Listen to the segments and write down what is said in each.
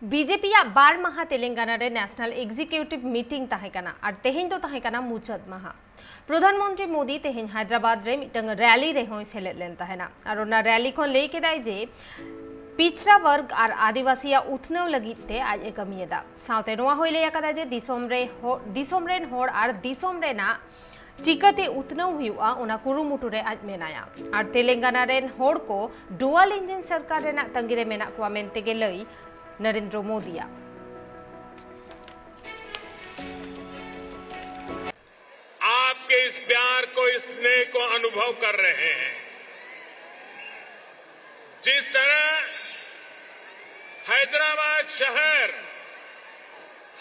BJP बार माह तेलंगाना रे national executive meeting तहेकना और तेहेन तो तहेकना मुचाद माह प्रधानमंत्री मोदी तेहेन हैदराबाद रे मिटंग रैली रे होय सेलेट लेन तहेना और ओना रैली को लेके दाय जे पिछड़ा वर्ग और आदिवासी उथनव लगिते आज कमियदा साउते नोआ होय ले कदा जे दिसोम रेन होड़ और दिसोम रेना चिकाते उतनव हुआ उना कुरुमुटु रे आज मेनाया और तेलंगाना रेन होड़ को डुअल इंजन सरकार रेना तंगिरे मेना को मेनते गे लई नरेंद्र मोदी आपके इस प्यार को, इस स्नेह को अनुभव कर रहे हैं। जिस तरह हैदराबाद शहर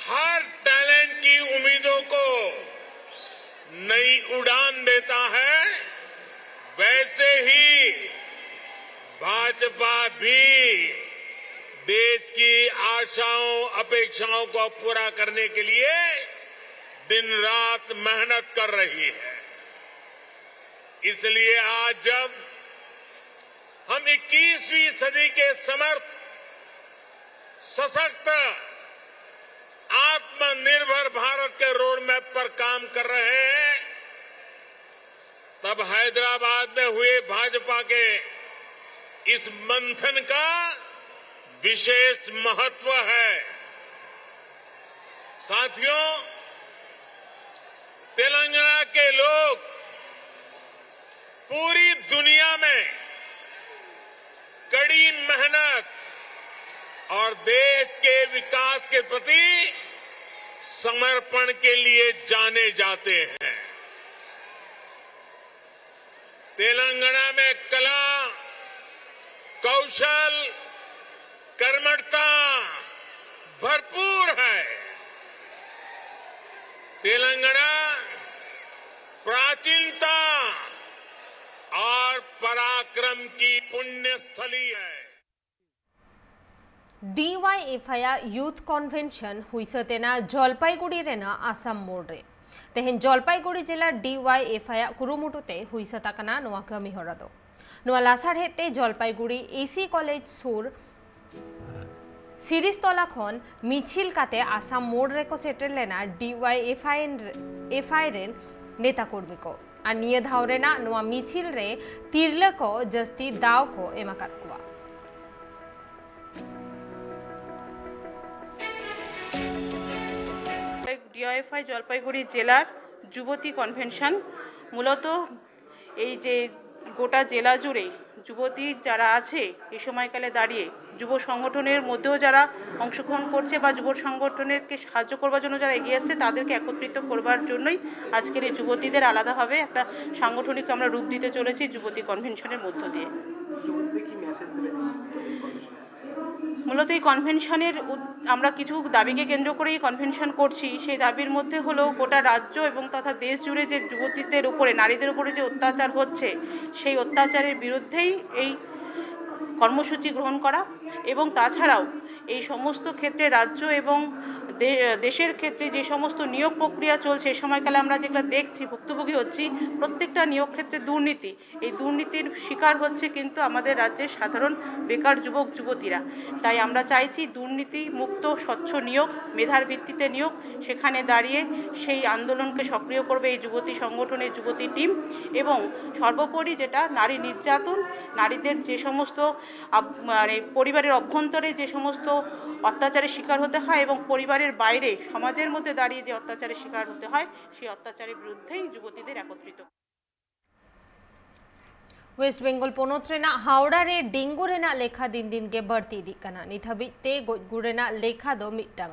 हर टैलेंट की उम्मीदों को नई उड़ान देता है, वैसे ही भाजपा भी देश की आशाओं अपेक्षाओं को पूरा करने के लिए दिन रात मेहनत कर रही है। इसलिए आज जब हम 21वीं सदी के समर्थ, सशक्त, आत्मनिर्भर भारत के रोड मैप पर काम कर रहे हैं, तब हैदराबाद में हुए भाजपा के इस मंथन का विशेष महत्व है। साथियों, तेलंगाना के लोग पूरी दुनिया में कड़ी मेहनत और देश के विकास के प्रति समर्पण के लिए जाने जाते हैं। तेलंगाना में कला, कौशल, कर्मठता भरपूर है। तेलंगाना प्राचीनता और पराक्रम की पुण्य स्थली है। DYFI यूथ कन्वेंशन हुईसतेना जलपाईगुड़ी रेना आसाम मोड़ रे तेहेन जलपाईगुड़ी जिला DYFI कुरुमुटुते हुईसताकना नोआ कमी हरदो नोआ लासाढ़ेते जलपाईगुड़ी AC कॉलेज सुर सिरिस्तला खन मिছিল काते आसाम मोड़ रे को सेटेल लेना DYFI रेन नेता कर्मी को और निये धावरेना नोआ मिছিল रे तिरले को जस्ती दाव को एमाकाटकुआ DYFI जलपाईगुड़ी जिलार जुबती कन्वेंशन मूलत এই যে গোটা জেলা জুড়ে যুবতী যারা আছে এই সময়কালে দাঁড়িয়ে যুব সংগঠনের মধ্যেও যারা অংশগ্রহণ করছে বা যুব সংগঠনেরকে সাহায্য করবার জন্য যারা এগিয়ে আসছে তাদেরকে একত্রিত করবার জন্যই আজকের এই যুবতীদের আলাদাভাবে একটা সাংগঠনিক আমরা রূপ দিতে চলেছি যুবতী কনভেনশনের মধ্য দিয়ে। মূলত এই কনভেনশনের আমরা কিছু দাবিকে কেন্দ্র করে এই কনভেনশন করছি। সেই দাবির মধ্যে হলো গোটা রাজ্য এবং তথা দেশ জুড়ে যে যুবতীদের উপরে, নারীদের উপরে যে অত্যাচার হচ্ছে সেই অত্যাচারের বিরুদ্ধেই এই কর্মসূচি গ্রহণ করা এবং তাছাড়াও এই সমস্ত ক্ষেত্রে রাজ্য এবং দেশের ক্ষেত্রে যে সমস্ত নিয়োগ প্রক্রিয়া চলছে এই সময়কালে আমরা যেগুলো দেখছি, ভুক্তভোগী হচ্ছি, প্রত্যেকটা নিয়োগ ক্ষেত্রে দুর্নীতি, এই দুর্নীতির শিকার হচ্ছে কিন্তু আমাদের রাজ্যের সাধারণ বেকার যুবক যুবতীরা। তাই আমরা চাইছি দুর্নীতি মুক্ত স্বচ্ছ নিয়োগ, মেধার ভিত্তিতে নিয়োগ, সেখানে দাঁড়িয়ে সেই আন্দোলনকে সক্রিয় করবে এই যুবতী সংগঠনের যুবতী টিম। এবং সর্বোপরি যেটা নারী নির্যাতন, নারীদের যে সমস্ত মানে পরিবারের অভ্যন্তরে যে সমস্ত অত্যাচারের শিকার হতে হয় এবং পরিবারের বাইরে সমাজের মধ্যে দাঁড়িয়ে যে অত্যাচারের শিকার হতে হয় সেই অত্যাচারের বিরুদ্ধেই যুবতীদের একত্রিত। वेस्ट बेंगल पोनोत्रेना हावड़ा रे डेंगू रेना लेखा दिन दिन के बढ़ती दिकना निथाबिते गुरेना लेखा दो मिटंग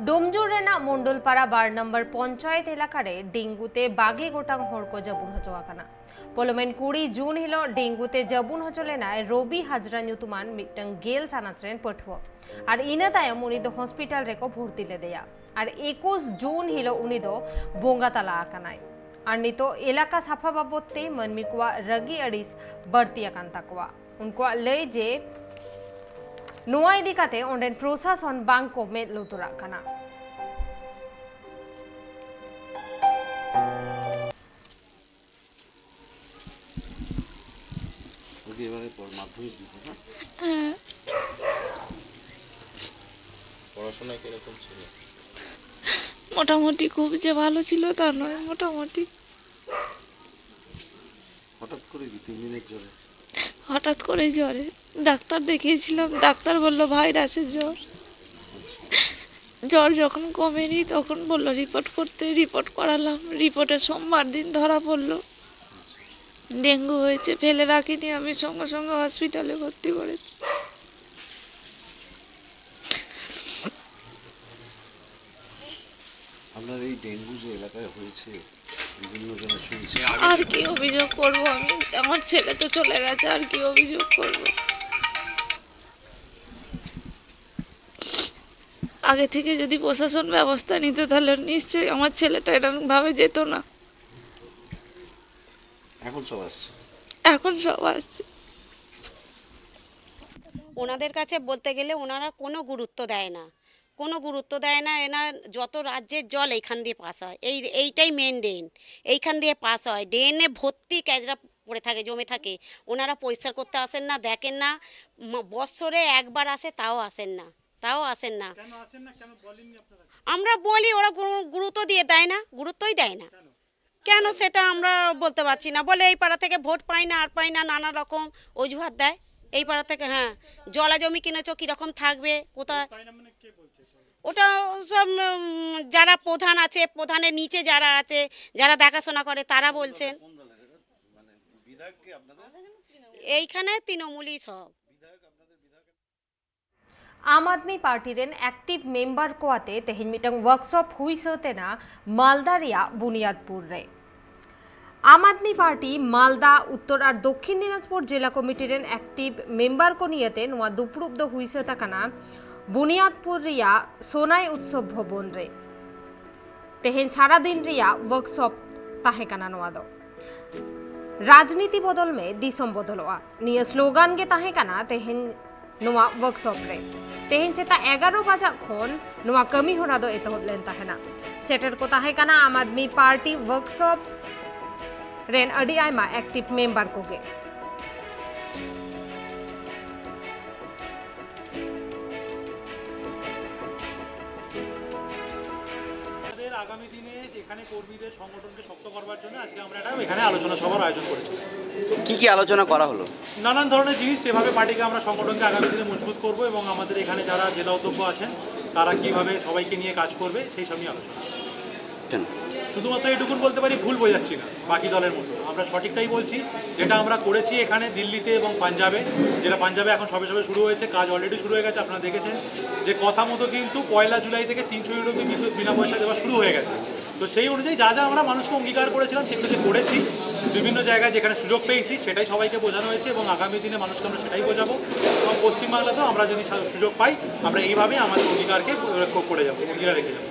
डोमजुर रेना मंडलपाड़ा 12 नंबर पंचायत इलाका रे डेंगूते बागे गोटांग हर को जबुन हचवाकना पोलोमेन 20 जून हिलो डेंगूते जबुन हचलेना रवि हाजरा ᱧᱩᱛᱩᱢᱟᱱ मिटंग गेल चानाचरेन पठुआ और इना तायम उनी दो हॉस्पिटल रे को भर्ती ले दिया और 21 जून हिलो उनी दो बोंगा तला आकनाय और नितो इलाका साफा बाबते मनमिकुआ रगी अड़ीस बढ़ती अकांताकुआ उनको लय जे नोआ इदी काते ओंडेन प्रशासन बांग को में लुतुरा कना এবারে মাধ্যমিক দিতে না পড়াশোনায় কিরকম ছিল? মোটামুটি, খুব যে ভালো ছিল তা নয়, মোটামুটি। হঠাৎ করে 3 দিনের জ্বরে? হঠাৎ করে জ্বরে ডাক্তার দেখিয়েছিলাম, ডাক্তার বলল ভাইরাসের জ্বর। জ্বর যখন কমেনি তখন বললো রিপোর্ট করতে, রিপোর্ট করালাম। রিপোর্টে সোমবার দিন ধরা পড়লো ডেঙ্গু হয়েছে। ফেলে রাখিনি, আমি সঙ্গে সঙ্গে হসপিটালে ভর্তি করেছি। আপনার এই ডেঙ্গু যে এলাকায় হয়েছে, বিভিন্ন জনের শুনছে, আর কি অভিযোগ করব আমি? আমার ছেলে তো চলে গেছে, আর কি অভিযোগ করব? আগে থেকে যদি প্রশাসন ব্যবস্থা নিত তাহলে নিশ্চয়ই আমার ছেলেটা এরকম ভাবে যেত না। এখন সব আসছে, এখন সব আসছে। ওনাদের কাছে বলতে গেলে ওনারা কোনো গুরুত্ব দেয় না, কোনো গুরুত্ব দেয় না। এনার যত রাজ্যের জল এইখান দিয়ে পাস হয়, এইটাই মেন ড্রেন, এইখান দিয়ে পাস হয়। ড্রেনে ভর্তি ক্যাচরা পড়ে থাকে, জমে থাকে। ওনারা পরিষ্কার করতে আসেন না, দেখেন না। বৎসরে একবার আসে, তাও আসেন না। আমরা বলি, ওরা গুরুত্ব দিয়ে দেয় না, গুরুত্বই দেয় না। কেন সেটা আমরা বলতে পারছি না। বলে এই পাড়া থেকে ভোট পাই না, আর পাই না, নানা রকম অজুহাত দেয়। এই পাড়া থেকে হ্যাঁ জলা জমি কিনেছ, কীরকম থাকবে, কোথায়, ওটা সব যারা প্রধান আছে, প্রধানের নিচে যারা আছে, যারা দেখাশোনা করে তারা বলছেন। এইখানে তৃণমূলই সব। આમ આદમી પાર્ટી રેન એક્ટિવ મેમ્બર કોઆતે તેહિન મિટંગ વર્કશોપ હુઈ સતેના માલદા રિયા বুনিয়াদপুর রে। આમ આદમી પાર્ટી মালদা উত্তর আর দক্ষিণ দিনাজপুর জেলা কমিটি রেন એક્ટિવ મેમ્બર કો નિયતે নোয়া দুপুরুব্দ હુઈ સતાકાના বুনিয়াদপুর রিয়া সোনাই উৎসব ভবন রে। তেহেন সারা দিন রিয়া વર્કશોપ তাহেকানা নোয়া দো রাজনীতি বদল মে দিসম বদলवा নিয়ে স্লোগান গে তাহেকানা তেহেন নোয়া વર્કશોપ রে। तेहन सेता 11 बजा खन नोआ कमी होना दो एतहब लेन ताहेना। सेटर को ताहेकाना आम आदमी पार्टी वर्कशॉप रेन अडी आयमा एक्टिव मेंबर कोगे। আগামী দিনে এখানে কর্মীদের সংগঠনকে শক্ত করবার জন্য আজকে আমরা এখানে আলোচনা সভার আয়োজন করেছি। কি কি আলোচনা করা হলো? নানান ধরনের জিনিস, যেভাবে পার্টিকে আমরা সংগঠনকে আগামী দিনে মজবুত করব এবং আমাদের এখানে যারা জেলা অধ্যক্ষ আছেন তারা কিভাবে সবাইকে নিয়ে কাজ করবে সেই সব নিয়ে আলোচনা। শুধুমাত্র এইটুকুন বলতে পারি, ভুল বোঝাচ্ছি না বাকি দলের মতো, আমরা সঠিকটাই বলছি। যেটা আমরা করেছি এখানে দিল্লিতে এবং পাঞ্জাবে, যেটা পাঞ্জাবে এখন সবে সবে শুরু হয়েছে, কাজ অলরেডি শুরু হয়ে গেছে। আপনারা দেখেছেন যে কথা মতো কিন্তু 1 জুলাই থেকে 300 ইউনিট বিদ্যুৎ বিনা পয়সা দেওয়া শুরু হয়ে গেছে। তো সেই অনুযায়ী যা যা আমরা মানুষকে অঙ্গীকার করেছিলাম সেগুলো যে করেছি, বিভিন্ন জায়গায় যেখানে সুযোগ পেয়েছি সেটাই সবাইকে বোঝানো হয়েছে এবং আগামী দিনে মানুষকে আমরা সেটাই বোঝাবো। এবং পশ্চিমবাংলাতেও আমরা যদি সুযোগ পাই আমরা এইভাবেই আমাদের অঙ্গীকারকে করে যাবো, অঙ্গীকার রেখে যাবো।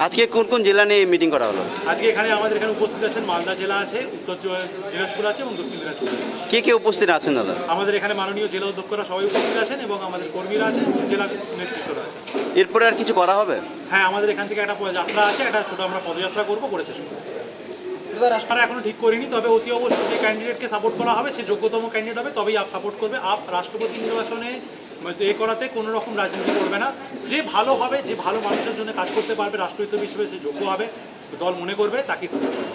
আজকে কোন কোন জেলা নিয়ে মিটিং করা হলো? আজকে এখানে আমাদের এখানে উপস্থিত আছেন মালদা জেলা আছে, উত্তর দিনাজপুর আছে এবং দক্ষিণ দিনাজপুর আছে। কে কে উপস্থিত আছেন দাদা? আমাদের এখানে মাননীয় জেলা অধ্যক্ষরা সবাই উপস্থিত আছেন এবং আমাদের কর্মীরা আছেন, জেলা নেতৃত্বরা আছে। এরপরে আর কিছু করা হবে? হ্যাঁ, আমাদের এখান থেকে একটা যাত্রা আছে, একটা ছোটো আমরা পদযাত্রা করবো, করেছে শুরু। রাষ্ট্রটা এখনো ঠিক করিনি, তবে অতি অবশ্যই যে ক্যান্ডিডেটকে সাপোর্ট করা হবে সে যোগ্যতম ক্যান্ডিডেট হবে, তবেই আপ সাপোর্ট করবে। আপ রাষ্ট্রপতি নির্বাচনে এ করাতে কোনো রকম রাজনীতি করবে না। যে ভালো হবে, যে ভালো মানুষের জন্য কাজ করতে পারবে, রাষ্ট্রহিত হিসেবে যে যোগ্য হবে, দল মনে করবে তাকেই সাপোর্ট করবে।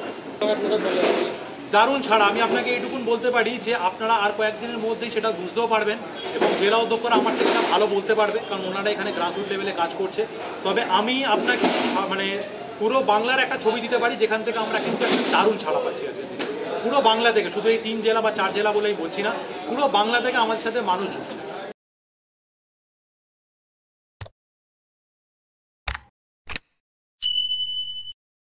দারুণ ছাড়া আমি আপনাকে এইটুকুন বলতে পারি যে আপনারা আর কয়েকদিনের মধ্যেই সেটা বুঝতেও পারবেন এবং জেলা অধ্যক্ষরা আমার থেকে ভালো বলতে পারবে, কারণ ওনারা এখানে গ্রাসরুট লেভেলে কাজ করছে। তবে আমি আপনাকে মানে পুরো বাংলার একটা ছবি দিতে পারি যেখান থেকে আমরা কিন্তু একটা দারুণ ছাড়া পাচ্ছি আজকে। পুরো বাংলা থেকে, শুধু এই 3 জেলা বা 4 জেলা বলেই বলছি না, পুরো বাংলা থেকে আমাদের সাথে মানুষ ঢুকছে।